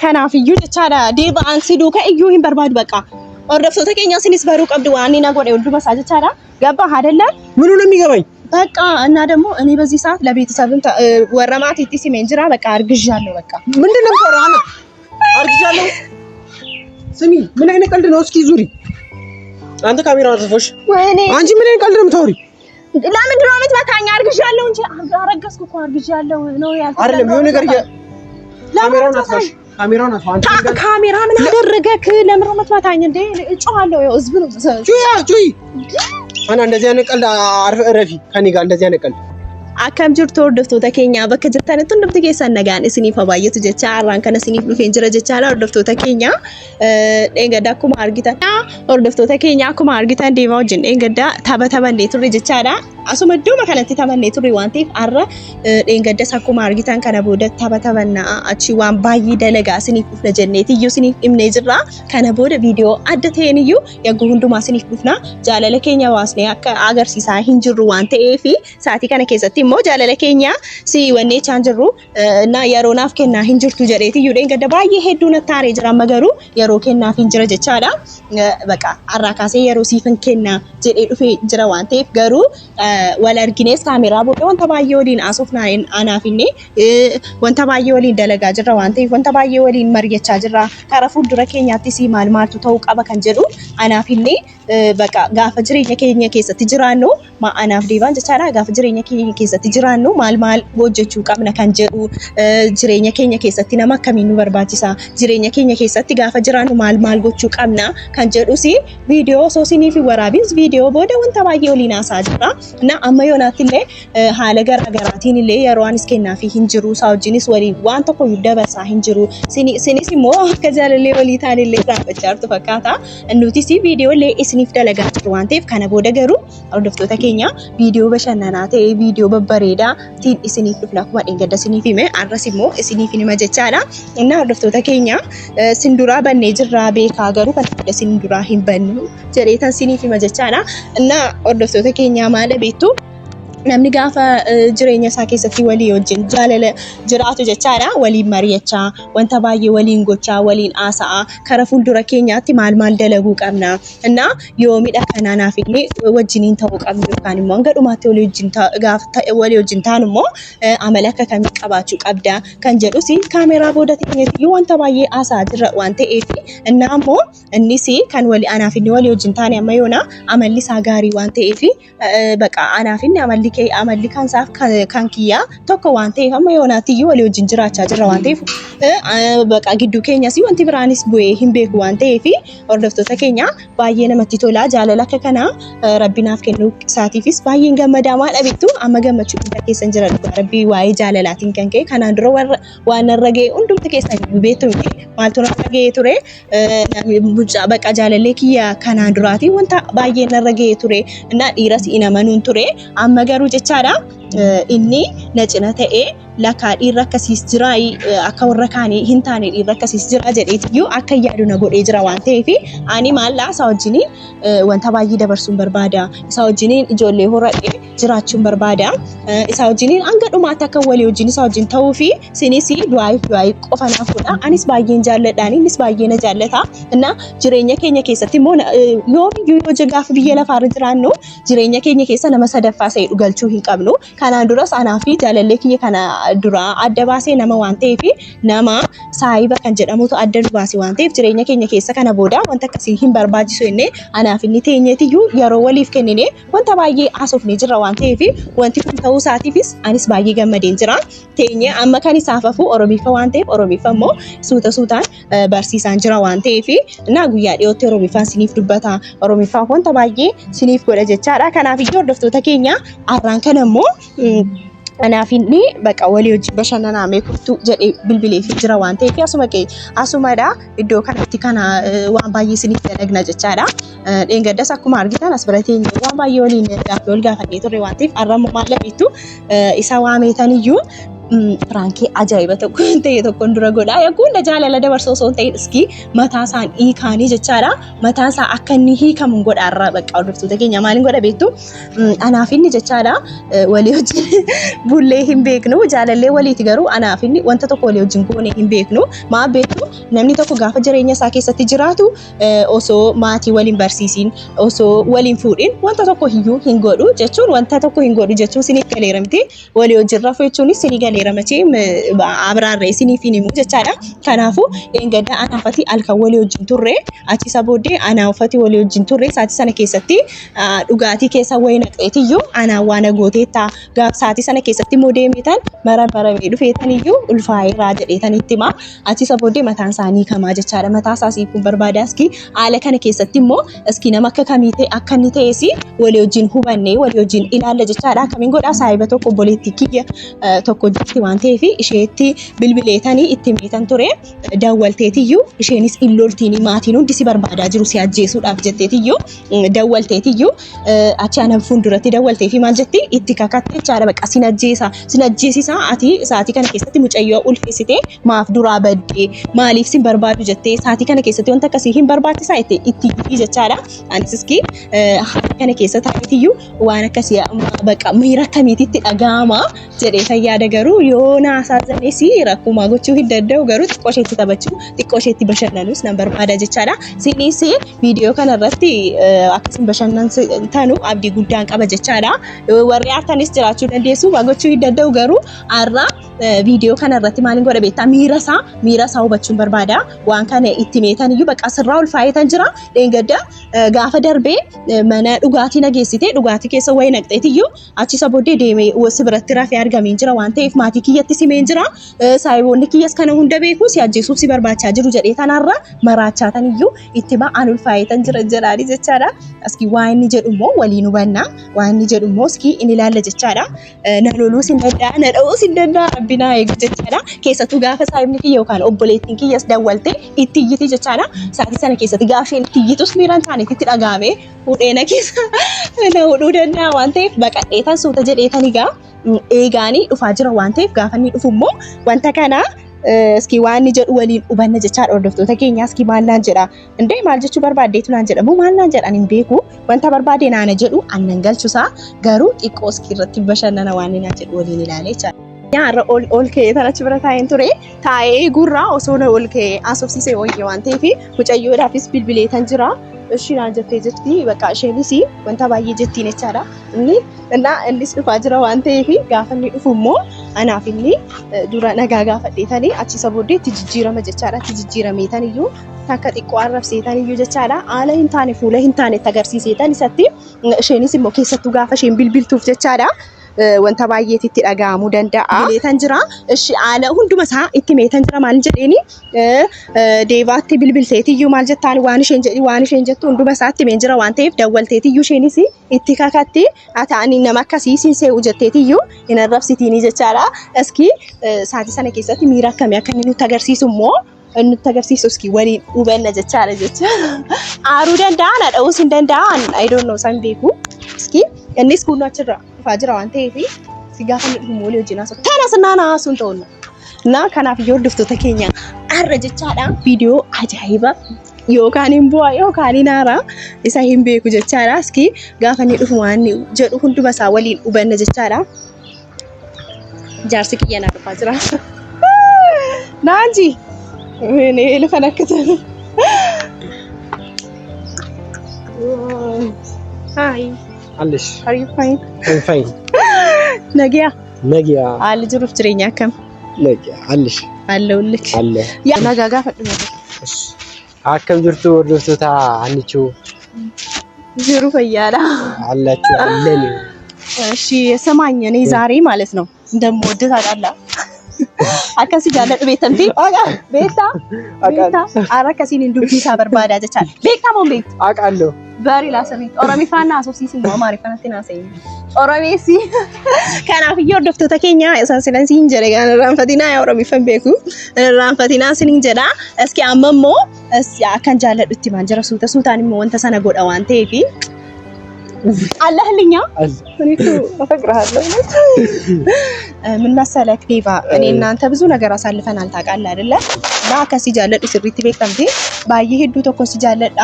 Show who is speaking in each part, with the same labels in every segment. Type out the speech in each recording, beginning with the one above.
Speaker 1: kanaaf iyyuu jechaadha deeba'aan si duuka iyyuu hin barbaadu baqa hordoftoota keenya sinis baruu qabdu waan inni na godhe hunduma isaa jechaadha gabaa አይደለም
Speaker 2: ምኑ ነው የሚገባኝ
Speaker 1: በቃ እና ደግሞ እኔ በዚህ ሰዓት ለቤተሰብም ወረማት ይጥሲሜን ጅራ በቃ አርግዣለሁ በቃ
Speaker 2: ምንድነው ቆራና አርግዣለሁ ስሚ ምን አይነት ቀልድ ነው እስኪ ዙሪ አንተ ካሜራውን አጥፎሽ ወይኔ አንቺ ምን አይነት ቀልድ ነው የምታወሪ
Speaker 1: ለምን ድሮ የምትመታኝ አርግዣለሁ እንጂ አረገዝኩ እኮ አርግዣለሁ ነው ያልኩት
Speaker 2: አይደለም የሆነ ነገር ካሜራውን አጥፎሽ ካሜራውን አጥፎ አንተ
Speaker 1: ካሜራ ምን አደረገክ ለምን ነው የምትመታኝ እንዴ እጮሃለሁ ያው ህዝብ ነው
Speaker 2: ጩይ አና እንደዚህ አይነት ቀልድ አረፊ ከኔ ጋር እንደዚህ አይነት ቀልድ
Speaker 1: akkam jirtu hordoftoota keenya bakka jirtanitti hundumti keessan nagaan isiniif baay'atu jecha har'aan kana isiniif dhufeen jira jechaadha hordoftoota keenya dheengadda akkuma argitan hordoftoota keenya akkuma argitan deemaa wajjin dheengadda taphatannee turre jechaadha asuma iddoo kanatti taphannee turre waan ta'eef har'a dheengaddas akkuma argitan kana booda taphatannaa achi waan baay'ee dalagaa isiniif dhufna jenneeti iyyuu isiniif himnee jirra kana booda viidiyoo adda ta'een iyyuu yagguu hundumaa isiniif dhufna jaalala keenya waasnee akka agarsiisaa hin jirru waan ta'eef saatii kana keessatti immoo jaalala keenya si wannee chaan jirru na yeroo naaf kennaa hin jirtu jedheeti iyyuu dheengadda baay'ee hedduu natti aaree jira amma garuu yeroo kennaaf hin jira jechaadha baqa har'aa kaasee yeroo siifin kennaa jedhee dhufee jira waan ta'eef garuu wal arginees kaameraa booda wanta baay'ee waliin haasofnaan anaafinne wanta baay'ee waliin dalagaa jirra waan ta'eef wanta baay'ee waliin mari'achaa jirra karaa fuuldura keenyaattis maaltu ta'uu qaba kan jedhu anaafinne baqa gaafa jireenya keenya keessatti jiraannu anaaf deebaan jechaadha gaafa jireenya keenya keessatti jiraannu maal hojjechuu qabna kan jedhu jireenya keenya keessatti nama akkamiin nu barbaachisa jireenya keenya keessatti gaafa jiraannu maal gochuu qabna kan jedhus viidiyoo soosiniif waraabins viidiyoo booda wanta baay'ee waliin haasaa jirra na amma yoonaatti illee haala garaagaraatiin illee yeroo anis kennaafi hin jiru isaa wajjinis waliin waan tokko dabarsaa hin jiru sinis immoo akka jaalallee walii ta'an illee raafachaa jirtu fakkaata nutis viidiyoo illee isiniif dalagaa jirru waan ta'eef kana booda garuu hordoftoota keenya viidiyoo bashannanaa ta'ee viidiyoo babbareedaa tiin isiniif dhufna akkuma dheengadda isiniif hime arras immoo isiniif hima jechaadha እና hordoftoota keenya sinduraa bannee jirraa beekaa garuu kan hunda sinduraa hin bannu jedheetan isiniif hima jechaadha እና hordoftoota keenya maal beektu namni gaafa jireenya isaa keessatti walii wajjin jaalala jiraatu jechaadha waliin mari'achaa wanta baay'ee waliin gochaa waliin haasa'a karaa fuuldura keenyaatti maal dalaguu qabna እና yoomidha kanaanaaf illee wajjiniin ta'uu qabna yookaan immoo hanga dhumaatti walii wajjin taanu immoo amala akka kamii qabaachuu qabda kan jedhus kaameraa booda teenyeetti wanta baay'ee haasaa jirra waan ta'eef እና immoo innis kan anaaf inni walii wajjin taane amma yoona amalli isaa gaarii waan ta'eef baqa anaaf inni amalli kan saaf kan kiyyaa tokko waan ta'eef amma yoonaatti iyyuu walii wajjin jiraachaa jirra waan ta'eef baqa gidduu keenyas wanti biraanis bu'ee hin beeku waan ta'eef hordoftoota keenya baay'ee namatti tola jaalala akka kana rabbinaaf kennuu isaatiifis baay'een gammadaa maal dhabittu amma gammachuu hunda keessan jira rabbii waa'ee jaalalaatiin kan ka'e kanaan dura waan narra ga'e hundumti keessan beektu maaltu narra ga'e ture baqa jaalallee kiyya kanaan duraatiin wanta baay'ee narra ga'e ture እና dhiiras hin amanuun ture amma garuu jechaadha inni na cina ta'ee lakaa dhiirra akkasiis jira akka warra kaanii hin taane dhiirra akkasiis jira jedheetiyyuu akka yaadu na godhee jira waan ta'eef ani maallaa isaa wajjiniin wanta baay'ee dabarsuun barbaada isaa wajjiniin ijoollee horadhee jiraachuun barbaada isaa wajjiniin hanga dhumaatti akka walii wajjin isaa wajjin ta'uu fi sinis du'aa qofa naafudha anis baay'een jaalladhaan innis baay'ee na jaallata እና jireenya keenya keessatti immoo yoo gaafa biyya lafaarra jiraannu jireenya keenya keessa nama sadaffaa ta'e dhugalchuu hin qabnu kanaan duras anaa fi jaalallee kiyya kana dura adda baasee nama waan ta'eef nama saayiba kan jedhamutu adda nu baase waan ta'eef jireenya keenya keessa kana booda wanta akkasii hin barbaachisu inni anaaf inni teenyeetiyyuu yeroo waliif kennine wanta baay'ee haasofnee jirra waan ta'eef wanti kun ta'uu isaatiifis anis baay'ee gammadeen jira teenye amma kan isaaf hafu oromiffa waan ta'eef oromiffa immoo suutaan barsiisaan jira waan ta'eef na guyyaa dhiyootti oromiffaan siniif dubbata oromiffaan wanta baay'ee siniif godha jechaadha kanaaf iyyuu hordoftoota keenya har'aan kana immoo anaaf inni baqa walii wajjin bashannanaa meekuftu jedhee bilbilee fi jira waan ta'eef asumadha iddoo kanatti kana waan baay'ee isiniif dalagna jechaadha dheengaddas akkuma argitan as bira teenyee waan baay'ee waliin gaaffii wal gaafannee turre waan ta'eef har'a immoo maal labiittu isa waameetaniyyuu Firankii ajaa'iba tokko ta'e tokkoon dura godha. Yakkuun jaalala dabarsoo osoo hin ta'in iski mataa isaan hiikaanii jechaadha. Mataa isaa akka inni hiikamu godhaarra bakka hordoftoota keenya maaliin godha beektu? Anaaf inni jechaadha walii wajjin bullee hin beeknu jaalallee waliiti garuu anaaf inni wanta tokko walii wajjin goonee hin beeknu. Maa beektu namni tokko gaafa jireenya isaa keessatti jiraatu osoo maatii waliin barsiisiin osoo waliin fuudhin wanta tokko hiyyuu hin godhu jechuun wanta tokko hin godhu jechuun sinii galeera miti walii wajjin rafu jechuunis sinii galeera miti abraarree siniif hin himu jechaadha. Kanaafuu eeggadda anaafati halkan walii wajjin turre achisa booddee anaafati walii wajjin turre saatii sana keessatti dhugaatii keessa wayii naqxeetiyyuu anaa waan gooteetta gaaf saatii sana keessatti immoo deemeetan maramee dhufeetaniyyuu ulfaa'eeraa jedheetanitti himaa achisa booddee mataan isaanii kamaa jechaadha. Mataa isaa siifuu barbaada iski haala kana keessatti immoo iski nama akka kamii ta'e akka inni ta'es walii wajjin hubannee walii wajjin ilaalla jechaadha. Akkamiin godhaa saahiba tokko obboleettii kiyya tokko jirti waan ta'eef isheetti bilbileetanii itti meetan ture dawwalteetiyyuu isheenis illoltiin maatiin hundi si barbaadaa jiru si ajjeesuudhaaf jetteetiyyuu dawwalteetiyyuu achi ana fuulduratti dawwalteefi maal jetti itti kakatte jechaadha. Bakka sin ajjeesisa ati saatii kana keessatti mucayyoo ulfeessite maaf duraa baddee maaliif sin barbaadu jettee saatii kana keessatti wanta akkasii hin barbaachisaa itti jechaadha. Anis iski kana keessa taa'eetiyyuu waan akkasii bakka miira akkamiititti dhaga'ama jedhee fayyaada garuu yoo naasaazaniis rakkuma gochuu hin danda'u garuu xiqqoo isheetti taphachuu xiqqoo isheetti bashannanus nan barbaada jechaadha. Sinis viidiyoo kanarratti akkasiin bashannantanu abdii guddaan qaba jechaadha. Warri aartanis jiraachuu dandeessu waa gochuu hin danda'u garuu har'a viidiyoo kanarratti maaliin godha beektaa miira isaa hubachuun barbaada. Waan kana itti meetan iyyuu bakka sirraa ulfaayetan jira. Dheengadda gaafa darbee mana dhugaatii nageessite dhugaatii keessa wayii naqxeetiyyuu achisa booddee deemee si biratti rafee argameen jira waan ta'eef maatii kiyyatti simeen jira. Saayiboonni kiyyas kana hunda beeku si ajjeesuuf si barbaachaa jiru jedhee tanarra maraachaatan iyyuu itti ba'an ulfaayetan jira jedhaani jechaadha. Aski waan inni jedhu immoo waliin hubanna. Waan inni jedhu immoo aski inni ilaalla jechaadha. Na loluus hin danda'a na dha'uus hin danda'a rabbinaa eegu jechaadha. Keessattuu gaafa saayibni kiyya yookaan obboleettiin kiyyas dawwalte itti iyyiti jechaadha. Saatii sana keessatti gaafa isheen itti iyyitus miiraan isaaniitti itti dhagahame hudheena keessa na hudhuu danda'a waan ta'eef baqadheetan suuta jedheetan egaa eegaanii dhufaa jira waan ta'eef gaafa inni dhufu immoo wanta kana iski waan inni jedhu waliin hubanna jechaadha. Hordoftoota keenya iski maal naan jedha indee maal jechuu barbaaddeetu naan jedhamu maal naan jedhan hin beeku wanta barbaade naana jedhu annan galchusaa garuu xiqqoo iski irratti bashannana waan naan jedhu waliin ilaalee jechaadha. Yaarra ol ka'ee tanachi bira taa'een ture taa'ee gurraa osoo ol ka'ee asofsiisee wayye waan ta'eef mucayyoodhaafis bilbileetan jira. Isheen jettee jirti bakka isheenis wanta baay'ee jettiin jechaadha. Innis dhufaa jira waan ta'eef gaafa inni dhufu immoo anaaf inni dura nagaa gaafadheetanii achisa booddee itti jijjiirama jechaadha. Itti jijjiirameetan iyyuu takka xiqqoo arrabseetan iyyuu jechaadha. Haala hin taane fuula hin taane agarsiiseetan isatti isheenis immoo keessattuu gaafa isheen bilbiltuuf jechaadha. Wanta baay'eetti itti dhaga'amuu danda'a. Bileetan jira. Ishi haala hunduma isaa itti meetan jira maal jedheeni deebaatti bilbilteetiyyuu maal jettaan waan isheen jettu hunduma isaa itti meen jira waan ta'eef dawwalteetiyyuu isheenis itti kakatti ataanii nama akkasii siin see'u jetteetiyyuu hin arrabsitiini jechaadha. Iski saatii sana keessatti miira akkamii akka inni nutti agarsiisu immoo nutti agarsiisu iski waliin hubanna jechaadha jechaadha. Aaruu danda'a na dha'uus hin danda'an I don't know san beeku. Iski innis kun achirra dhufaa jira waan ta'eef si gaafa inni dhufu walii wajjin haasa'u. Tanas naan haasuun ta'uun. Kanaaf yoo hordoftoota keenya har'a jechaadha viidiyoo ajaa'iba yookaan hin bu'aa yookaan hin haaraa isa hin beeku jechaadha. Iski gaafa inni dhufu waan jedhu hunduma isaa waliin hubanna jechaadha. Jaarsi kiyya naa dhufaa jira. Naanji lafa akka ta'u. Hi.
Speaker 2: Alish.
Speaker 1: Are you fine?
Speaker 2: I'm fine.
Speaker 1: Nagiya.
Speaker 2: Haalli
Speaker 1: jiruuf jireenya akkam?
Speaker 2: Nagiya. Alish.
Speaker 1: Hallawullik.
Speaker 2: Halle.
Speaker 1: Yaa nagaa gaafadhu.
Speaker 2: Akkam jirtu hordoftoota Annichuu?
Speaker 1: Jiru fayyaadha.
Speaker 2: አላችሁ አለን።
Speaker 1: እሺ የሰማኝ እኔ ዛሬ ማለት ነው እንደምወድ ታውቃለህ። አከሲ ጃለጥ ቤተምቲ ቤታ አራከሲን እንዱቢሳ በርባዳ ጀቻል ቤታ ሞን ቤት
Speaker 2: አውቃለሁ
Speaker 1: ባሪ ላሰሪት ኦሮሚፋና አሶሲሲ ነው ማሪፋናቲና ሰይ ኦሮሚሲ ከናፍዮ ዶፍቶ ተከኛ እሳንሰለንሲ እንጀራ ጋር ራንፈቲና ኦሮሚፈን ቤኩ ራንፈቲና ሲን እንጀራ እስኪ አመሞ እስ አከን ጃለጥ ኡቲ ማንጀራ ሱታ ሱታኒ ወንተ ሰነ ጎዳ ዋንቴ ፊ አለህልኛ እኔ እኮ አፈቅርሃለሁ ምን መሰለክ ዴቫ እኔ እናንተ ብዙ ነገር አሳልፈናል ታውቃለህ አይደለ ና ከሲጃለድ ስሪት ቤክተምቴ ባየ ሄዱ ተኮ ሲጃለዳ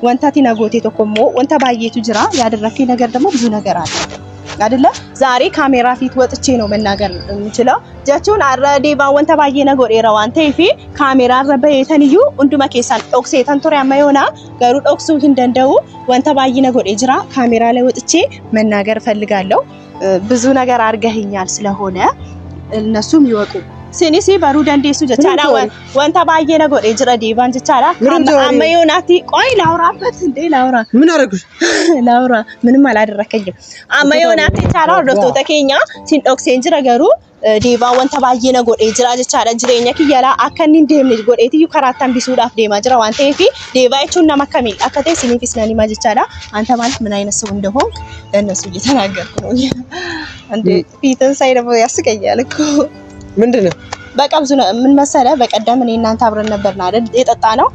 Speaker 1: ወንታቲ ነጎቴ ተኮሞ ወንታ ባየቱ ጅራ ያደረከኝ ነገር ደግሞ ብዙ ነገር አለ አይደለ ዛሬ ካሜራ ፊት ወጥቼ ነው መናገር የምችለው ጃቹን አረ ዴቫ ወንታ ባየ ነገር ኤራዋንተ ይፊ ካሜራ ረበ የተንዩ እንዱማ ኬሳን ኦክሴ ተንቶሪያ ማይሆና ገሩ ኦክሱ እንደንደው ወንታ ባየ ነገር ኤጅራ ካሜራ ላይ ወጥቼ መናገር ፈልጋለሁ ብዙ ነገር አርገህኛል ስለሆነ እነሱም ይወቁ ሲኒሲ ባሩ ደንዴሱ ጀቻላ ወንታ ባየ ነገር ኤጅራ ዴቫን ጀቻላ አማዮናቲ ቆይ ላውራበት እንዴ ላውራ
Speaker 2: ምን አረግሽ
Speaker 1: ላውራ ምንም አላደረከኝም አማዮናቲ ቻላ ወርዶቶ ተከኛ ሲን ኦክሴን ጅራ ገሩ ዴቫ ወንታ ባየ ነገር ኤጅራ ጀቻላ ጅሬኛ kiyyala akkanni deemne godheetiyu karaattan bisuudhaaf deema jira waan ta'eef ዴቫ እቹን ነማከሚል አከቴ ሲኒፊስ ነኒ ማጅቻላ አንተ ማለት ምን አይነት ሰው እንደሆንክ ለነሱ እየተናገርኩ ነው አንዴ ፒተን ሳይደው ያስቀያል እኮ ምንድነው በቃ ብዙ ምን መሰለህ በቀደም እኔ እናንተ አብረን ነበርና አይደል የጠጣ ነው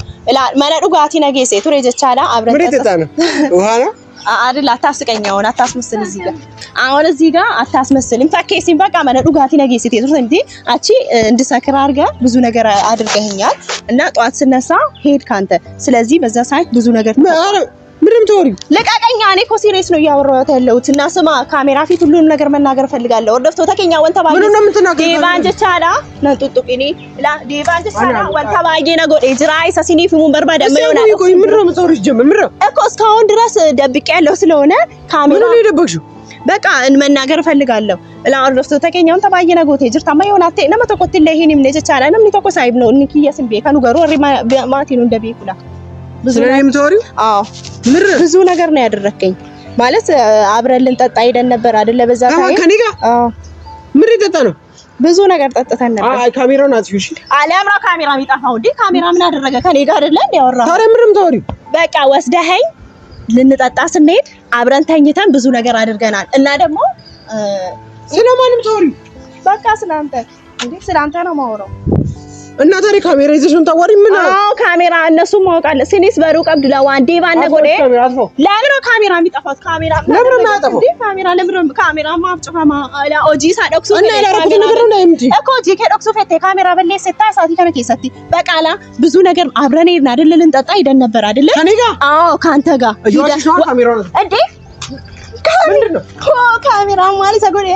Speaker 1: ማለዱ ጋቲ ነገሴ ቱሬ ጀቻላ አብረን
Speaker 2: የጠጣ ነው ውሃ ነው
Speaker 1: አይደል አታስቀኛው አታስመስል እዚህ ጋር አሁን እዚህ ጋር አታስመስልም ታኬሲን በቃ ማለዱ ጋቲ ነገሴ ተቱር እንዴ አቺ እንድሰክር አርጋ ብዙ ነገር አድርገህኛል እና ጧት ስነሳ ሄድ ካንተ ስለዚህ በዛ ሳይት ብዙ ነገር ምንም ተወሪ ለቃቀኛ እኔ እኮ ሲሪየስ ነው ያወራሁት ያለሁት እና ስማ ካሜራ ፊት ሁሉንም ነገር መናገር ፈልጋለሁ ወርደፍቶ ተከኛ ወንታ ባየ
Speaker 2: ምንም ምትናገር
Speaker 1: ዴቫን ጀቻላ ነጥጡቂኒ ላ ዴቫን ጀቻላ ወንታ ባየ ነገር ኤጅራይ ሰሲኒ ፊሙን በርባዳ ማይሆና
Speaker 2: እኮ ምንም ምትወሪሽ ጀመር ምንም
Speaker 1: እኮ እስካሁን ድረስ ደብቄ ያለው ስለሆነ ካሜራ
Speaker 2: ምንም ይደበቅሽው
Speaker 1: በቃ መናገር ፈልጋለሁ ላ ወርደፍቶ ተከኛ ወንታ ባየ ነገር ኤጅርታ ማይሆና ተና መተቆትለ ይሄንም ነጀቻላ ነም ኒተቆ ሳይብ ነው ንኪየስም ቤካኑ ገሩ ወሪ ማቲኑ እንደቤኩላ
Speaker 2: ስለኔም ተወሪው
Speaker 1: አዎ ብዙ ነገር ነው ያደረከኝ ማለት አብረን ልንጠጣ ሄደን ነበር አይደለ በዛ ታይም
Speaker 2: ከኔ ጋር ምን ይጠጣ ነው
Speaker 1: ብዙ ነገር ጠጥተን ነበር
Speaker 2: አይ ካሜራውን አጥፊሽ
Speaker 1: አለምራ ካሜራ የሚጣፋው እንዴ ካሜራ ምን አደረገ ከኔ ጋር አይደለ እንዴ ያወራ
Speaker 2: ታዲያ ምንም ተወሪው
Speaker 1: በቃ ወስደኸኝ ልንጠጣ ስንሄድ አብረን ተኝተን ብዙ ነገር አድርገናል እና ደግሞ
Speaker 2: ስለማንም ተወሪው
Speaker 1: በቃ ስላንተ እንዴ ስላንተ ነው ማወራው
Speaker 2: እና ታዲያ ካሜራ ይዘሽን ታዋሪ ምን
Speaker 1: አዎ ካሜራ እነሱ ማውቃለ ሲኒስ በሩቅ አብዱላ ዋንዴ ባነጎዴ ለምን ካሜራ የሚጠፋት ካሜራ
Speaker 2: ለምን ማጠፋው
Speaker 1: ካሜራ ለምን ካሜራ ማፍጨፋማ አላ ኦጂ ሳዶክሱ
Speaker 2: እና ለራቁት ነገር ነው አይምቲ
Speaker 1: እኮ ኦጂ ከዶክሱ ፈቴ ካሜራ በሌ ሰታ ሳቲ ከነ ከሰቲ በቃላ ብዙ ነገር አብረን ሄድን አይደል ልንጠጣ ሄደን ነበር አይደል
Speaker 2: ከኔ ጋር
Speaker 1: አዎ ካንተ ጋር
Speaker 2: እያሽ ነው ካሜራውን
Speaker 1: እንዴ ምንድነው ካሜራ ማለት አጎዴ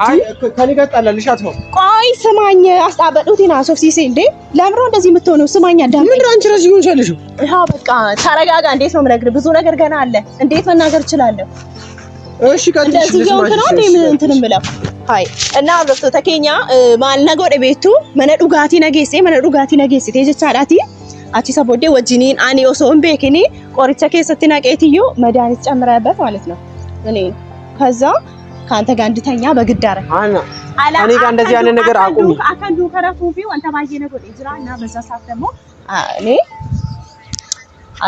Speaker 2: አይ ከኔ ጋር ጣላልሽ አትፈው
Speaker 1: ቆይ ስማኝ አስጣበጡቲና ሶፍሲሲ እንዴ ለምሮ እንደዚህ የምትሆነው ስማኝ አዳም
Speaker 2: ምን አንቺ ራስሽ ሆን ቻለሽ
Speaker 1: አዎ በቃ ተረጋጋ እንዴት ነው የምነግርህ ብዙ ነገር ገና አለ እንዴት መናገር እችላለሁ
Speaker 2: እሺ ቀጥልሽ
Speaker 1: እንደዚህ ነው እንዴ ምን እንትን ምለው ሃይ እና ወርቶ ተከኛ ማል ነገደ ቤቱ መነዱ ጋቲ ነገሴ ተጀቻዳቲ አቺ ሰቦዴ ወጂኒን አኒ ኦሶን ቤኪኒ ቆርቻ ከሰቲና ቀይትዩ መድኃኒት ጨምረበት ማለት ነው እኔ ከዛ ካንተ ጋር እንድተኛ በግድ አረ
Speaker 2: አና እኔ ጋር እንደዚህ ያለ ነገር አቁሚ
Speaker 1: አከንዱ ከረፉፊ ወንተ ባየ ነገር ይጅራና በዛ ሰዓት ደግሞ እኔ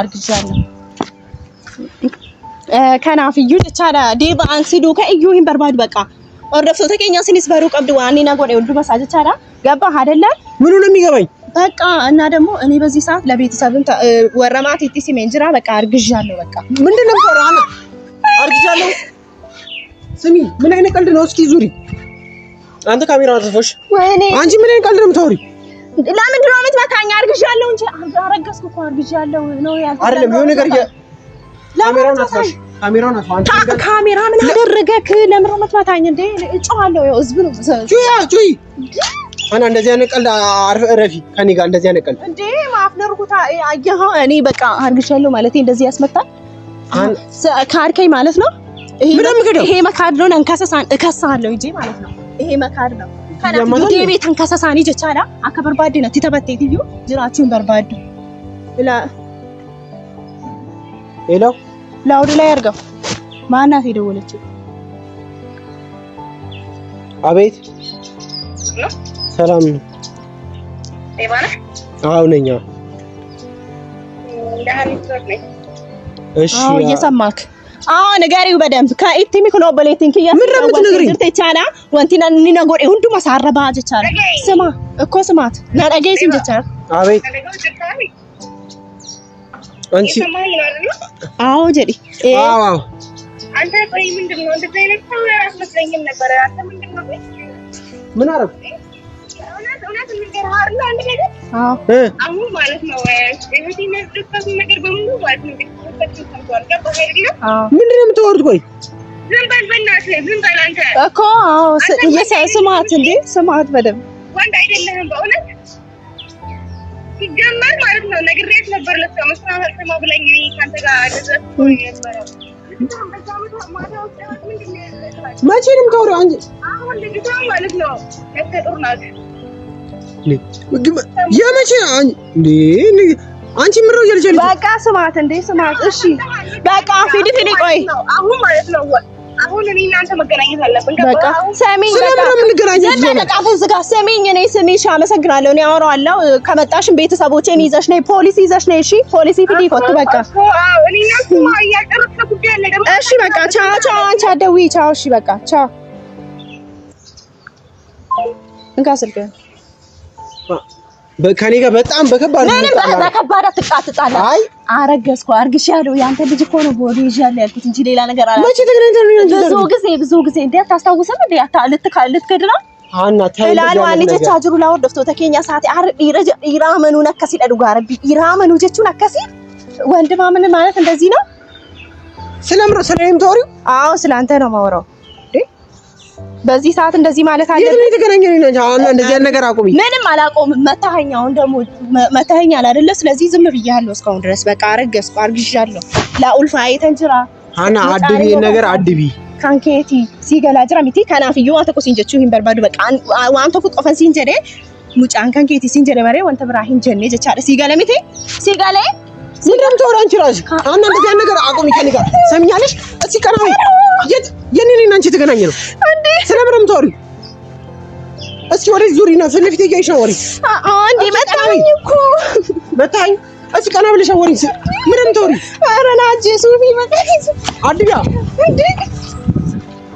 Speaker 1: አርግጃለሁ ከናፍዩ ተቻላ ዴባ አንሲዱ ከእዩን በርባድ በቃ ወርደፍቶ ተከኛ ሲኒስ በሩ ቀብዱ ዋኒ ነገር ወንዱ መሳጅ ተቻላ ገባ አይደለ
Speaker 2: ምኑ ነው የሚገባኝ
Speaker 1: በቃ እና ደግሞ እኔ በዚህ ሰዓት ለቤተሰብም ወረማት ኢቲሲ መንጅራ በቃ አርግጃለሁ በቃ
Speaker 2: ምንድነው ተራ አና አርግጃለሁ ስሚ ምን አይነት ቀልድ ነው? እስኪ ዙሪ አንተ ካሜራውን አጥፎሽ
Speaker 1: ወይኔ
Speaker 2: አንቺ ምን አይነት ቀልድ ነው የምታወሪ?
Speaker 1: ለምን ድሮ የምትመታኝ? አርግዣለሁ እንጂ አረገዝኩ እኮ አርግዣለሁ ነው ያልኩት።
Speaker 2: አይደለም የሆነ ነገር ካሜራውን አጥፎሽ ካሜራውን አጥፎ አንቺ
Speaker 1: ካሜራ ምን አደረገክ? ለምን የምትመታኝ እንዴ? እጮሃለሁ ያው ህዝብ ነው
Speaker 2: ጩይ አና እንደዚህ አይነት ቀልድ አረፊ ከኔ ጋር እንደዚህ አይነት ቀልድ
Speaker 1: እንዴ ማፍነርኩታ አየህ እኔ በቃ አርግዣለሁ ማለት እንደዚህ ያስመጣል ካርከኝ ማለት ነው ይሄ መካድ ነው እንከሰሳን እከሳለሁ እንጂ ማለት ነው ይሄ መካድ ነው ካና ቤት እንከሰሳን ይጀቻላ አከበርባዴ ነው ተተበተይዩ ጅራችሁን በርባዱ
Speaker 2: ሄሎ
Speaker 1: ላውድ ላይ አርገው ማናት የደወለችው
Speaker 2: አቤት ሰላም ነው
Speaker 3: ዴቫና
Speaker 2: አዎ ነኝ እሺ
Speaker 1: አዎ እየሰማክ ነገሪው በደንብ ከኢቲሚ ኮኖ በሌቲንክ
Speaker 2: ምንድነው ነገሪ
Speaker 1: ተቻላ ወንቲና ንነጎዴ ሁንዱ ማሳረባ ጀቻላ ስማ እኮ ስማት ናዳገይ ሲንጀቻ
Speaker 2: አቤት አንቺ
Speaker 1: አዎ ጀዲ
Speaker 2: አዎ
Speaker 3: አንተ ቆይ ምንድነው እንደዚህ አይነት ሰው አስመስለኝም ነበር አንተ ምንድነው
Speaker 2: ምን አረብ
Speaker 3: እውነት ንገረው አይደል አንድ ነገር
Speaker 1: አዎ
Speaker 3: አሁን ማለት ነው እህቴ የሚያስደስታት ነገር በሙሉ ማለት ነው
Speaker 2: ምንድነው የምታወሩት? ቆይ
Speaker 3: ዝም በል በእናትህ ዝም በል አንተ
Speaker 1: እኮ አዎ ስማት እንዴ ስማት በደምብ
Speaker 3: ወንድ አይደለህም በእውነት ሲጀመር ማለት ነው ነግሬያት ነበር ለሰማስተማር ብለኝ ካንተ ጋር አደረስ ነበር
Speaker 2: መቼ ነው የምታወሪው አንቺ?
Speaker 3: አሁን ልጅቷ ማለት ነው ለተጦር ናት
Speaker 2: የመቼ እንዴ አንቺ ምረው ይልጀል
Speaker 1: በቃ ስማት እንዴ ስማት እሺ በቃ ፊዲ ቆይ
Speaker 3: አሁን ማለት ነው አሁን እኔ እናንተ መገናኘት አለብን
Speaker 1: በቃ ሰሚኝ
Speaker 2: ስለምን የምንገናኘው
Speaker 1: በቃ ተዝጋ ሰሚኝ እኔ ስሚሽ አመሰግናለሁ እኔ አወራዋለሁ ከመጣሽም ቤተሰቦቼን ይዘሽ ነይ ፖሊስ ይዘሽ ነይ እሺ ፖሊስ ፊዲ ኮት በቃ
Speaker 3: እኔ እናንተ ያቀረጥኩ ጉዳይ አለ ደግሞ
Speaker 1: እሺ በቃ ቻው ቻው አንቺ አትደውይ ቻው እሺ በቃ ቻው እንካ ስልክ
Speaker 2: ከኔ ጋር በጣም በከባድ
Speaker 1: ምንም በከባድ አትቃጥጣለህ። አይ አረገዝኩ አርግሻለሁ ያንተ ልጅ እኮ ነው ቦዲ ይዣለሁ ያልኩት እንጂ ሌላ ነገር አላ
Speaker 2: መቼ ተገናኝተን
Speaker 1: ብዙ ጊዜ እንዴ አታስታውስም እንዴ ልትገድላ
Speaker 2: አና
Speaker 1: ታይላላ ልጅ ቻጅሩ ላው ደፍቶ ተከኛ ሰዓት ኢራመኑ ነከሲ ደዱ ጋርቢ ኢራመኑ ጀቹን አከሲ ወንድማምን ማለት እንደዚህ ነው።
Speaker 2: ስለኔም ተወሪው
Speaker 1: አዎ ስላንተ ነው ማወራው በዚህ ሰዓት እንደዚህ ማለት አለ
Speaker 2: የት ነው የተገናኘን እንጂ አሁን እንደዚህ አይነት ነገር አቁሚ
Speaker 1: ምንም አላቆምም መታኸኛውን ደግሞ መታኸኛል አይደለ ስለዚህ ዝም ብያለሁ እስካሁን ድረስ በቃ አረገዝኩ አርግዣለሁ ላኡልፋ አይተንጅራ
Speaker 2: አና አድቢ ነገር አድቢ
Speaker 1: ካንኬቲ ሲገላጅራ ሚቲ ካናፍዩ አተቆ ሲንጀቹ ሂንበርባዱ በቃ ዋንተ ቁጥፈን ሲንጀደ ሙጫን ካንኬቲ ሲንጀደ ማሬ ወንተ ብራሂን ጀኔ ጀቻለ ሲገለሚቲ ሲገለ
Speaker 2: ምንድነው ተወራንቺ ራስ አና እንደዚህ አይነት ነገር አቁሚ ከኔ ጋር ሰምኛለሽ እስቲ ቀናዊ የኔና አንቺ ተገናኘ ነው እንዴ ስለምን ተወሪ እስቲ ወደ ዙሪና ፍልፍት ይገይሽ ነው ወሪ
Speaker 1: አንዴ መጣኝ እኮ
Speaker 2: መጣኝ እስቲ ቀና ብለሽ ወሪ ምንም ተወሪ
Speaker 1: ኧረ ናጂ ሱፊ መጣኝ
Speaker 2: አድያ እንዴ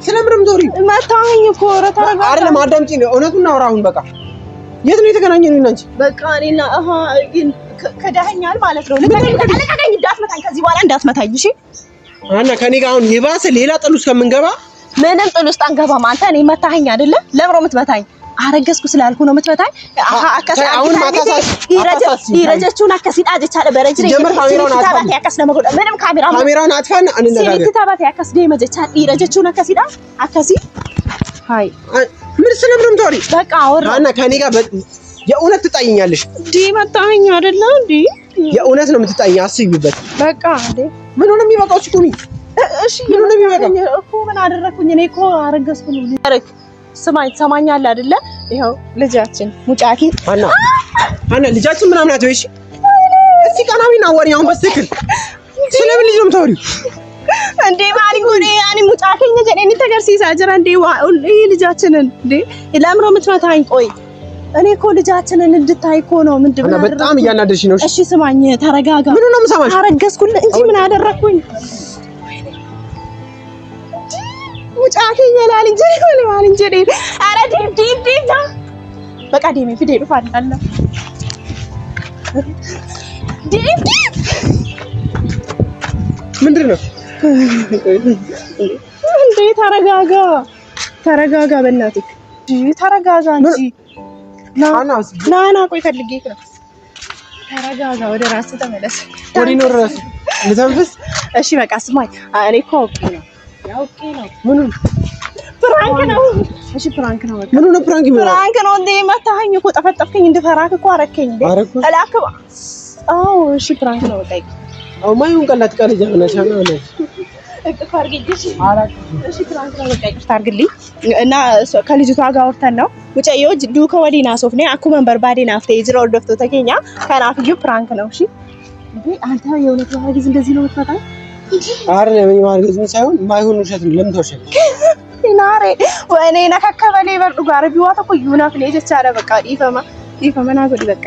Speaker 2: ስለምን ተወሪ
Speaker 1: መጣኝ እኮ ረታ
Speaker 2: አይደለም አዳምጪ ነው እውነቱን እናውራ አሁን በቃ የት ነው የተገናኘን እና አንቺ
Speaker 1: በቃ እኔና ከዳኸኛል ማለት ነው ለቀቀኝ እንዳትመታኝ ከዚህ በኋላ እንዳትመታኝ እሺ
Speaker 2: አና ከኔ ጋር አሁን የባሰ ሌላ ጥል ውስጥ ከምንገባ
Speaker 1: ምንም ጥል ውስጥ አንገባም አንተ እኔ መታኸኝ አይደለ ለብሮ የምትመታኝ አረገዝኩ ስላልኩ ነው የምትመታኝ
Speaker 2: አሁን ማታሳስ
Speaker 1: ይረጀቹን አከሲዳ ጀቻለ በረጅሪ ታባት ያከስ ነው ምንም
Speaker 2: ካሜራውን አጥፋና አንነጋገር
Speaker 1: ታባት ያከስ ደም ጀቻ ይረጀቹን አከሲዳ አከሲ ሃይ
Speaker 2: ምን ስለምን ተወሪ
Speaker 1: በቃ አወራ
Speaker 2: አና ከኔ ጋር የእውነት ትጣይኛለሽ
Speaker 1: እንዴ መታኸኝ አይደለ እንዴ
Speaker 2: የእውነት ነው የምትጣይኝ አስቢበት
Speaker 1: በቃ እንዴ
Speaker 2: ምን ሆነ የሚበቃው ቁሚ
Speaker 1: እሺ ምን ሆነ የሚበቃው እኮ ምን አደረኩኝ እኔ እኮ አረገዝኩ ነው ልጅ ስማኝ ሰማኛል አይደለ ይሄው ልጃችን ሙጫኪ
Speaker 2: አና ልጃችን ምናምን አትወይሽ እስቲ ቀናዊና ወሪያውን በትክክል ስለምን ልጅ ነው የምታወሪው
Speaker 1: እንዴ ማሪጎኔ ያኒ ሙጫኪኝ ጀኔ ተገር ሲሳጀራ እንዴ ይሄ ልጃችንን እንዴ ለምሮ የምትመታኝ ቆይ እኔ እኮ ልጃችንን እንድታይ እኮ ነው ምንድነው
Speaker 2: በጣም እያናደሽ ነው
Speaker 1: እሺ ስማኝ ተረጋጋ
Speaker 2: ምን ነው የምሰማሽ
Speaker 1: አረገዝኩልህ እንጂ ምን አደረኩኝ ሙጫኪኝ ይላል እንጂ ይላል እንጂ አረ ዲብ ዳ በቃ ዲሜ ፊዴ ዱፋል አለ ዲብ
Speaker 2: ምንድነው
Speaker 1: እንዴ ተረጋጋ በእናትህ ተረጋጋ እንጂ ና ቆይ ፈልጌ ነው ተረጋጋ ወደ ራስህ ተመለስ
Speaker 2: ወዲ ነው ራስ ልተንፍስ
Speaker 1: እሺ በቃ ስማኝ እኔ እኮ አውቄ ነው
Speaker 2: ምኑን
Speaker 1: ፕራንክ ነው እሺ ፕራንክ ነው በቃ
Speaker 2: ምኑን ፕራንክ
Speaker 1: ነው እንዴ መታኸኝ እኮ ጠፈጠፍከኝ እንደፈራክ እኮ አረከኝ እንዴ አላከባ አዎ እሺ ፕራንክ ነው በቃ
Speaker 2: አው ማይሁን ቀላት ቀልጃ ሆነሻና ነው
Speaker 1: እቅፍ አድርጊልሽ እሺ ፕራንክ ነው በቃ ይቅርታ አድርግልኝ እና ከልጅቷ ጋር አውርተን ነው ውጨዮ ዱከ ወዲና ሶፍኔ አኩመን በርባዴና አፍቴ ይዝሮ ወርደፍቶ ተገኛ ከናፍዩ ፕራንክ ነው እሺ እንዴ አንተ የእውነት ማርገዝ እንደዚህ ነው የምትፈታኝ
Speaker 2: አይደለም ማርገዝ ሳይሆን ማይሆን ውሸት ነው ለምን ተወሸ
Speaker 1: ናሬ ወኔ ነከከበሌ በርዱ ጋር ቢዋታ ቆዩና ፍሌጅ ቻለ በቃ ይፈመና ጎዲ በቃ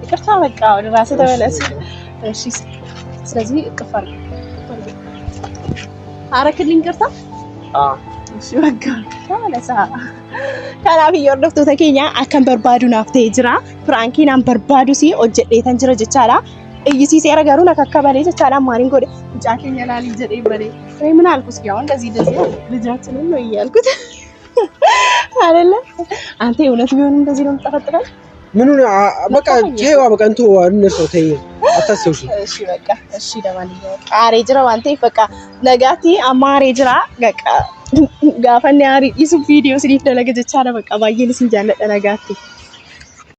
Speaker 1: ይቅርታ በቃ ወደ ራስህ ተመለስ እሺ ስለዚህ እቅፍ አድርግ አረክልኝ ይቅርታ Kanaafuu hordoftoota keenya akkan barbaadu naaf ta'ee jira. Firaankiin an barbaadu si hojjedheetan jira jechaadha. Eeyyisiiseera garuu na kakkabalee jechaadha maaliin godhe mucaa keenya laalii jedhee balee. ምን አልኩት ያው እንደዚህ ልጃችንን ነው እያልኩት አይደለ አንተ እውነት ቢሆን እንደዚህ ነው የምትጠፈጥፈው
Speaker 2: ምን ነው በቃ ጄዋ በቃ እንቱ እነሱ ተይ አታስብሽ
Speaker 1: እሺ በቃ እሺ ለማንኛውም አሬ ጅራ አንተ በቃ ነጋቲ አማሬ ጅራ በቃ ጋፈን ያሪ ይሱ ቪዲዮ ሲሪፍ ደለገ ጀቻለ በቃ ባየልስ እንጃለ ነጋቲ